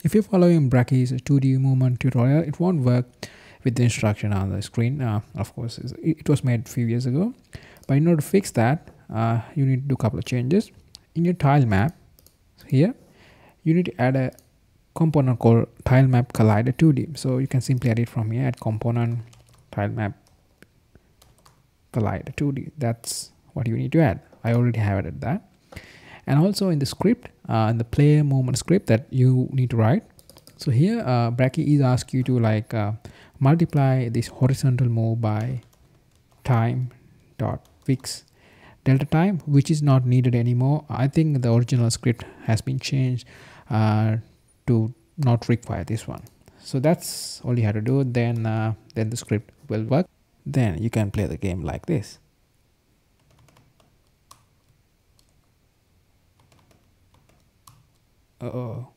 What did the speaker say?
If you're following Brackeys 2D movement tutorial, it won't work with the instruction on the screen. Of course, it was made a few years ago, but in order to fix that, you need to do a couple of changes. In your tile map here, you need to add a component called tile map collider 2D. So you can simply add it from here, add component tile map collider 2D. That's what you need to add. I already have added that. And also in the script, in the player movement script that you need to write. So here Brackeys asks you to like multiply this horizontal move by time dot fix delta time, which is not needed anymore. I think the original script has been changed to not require this one. So that's all you have to do. Then the script will work. Then you can play the game like this. Uh-oh.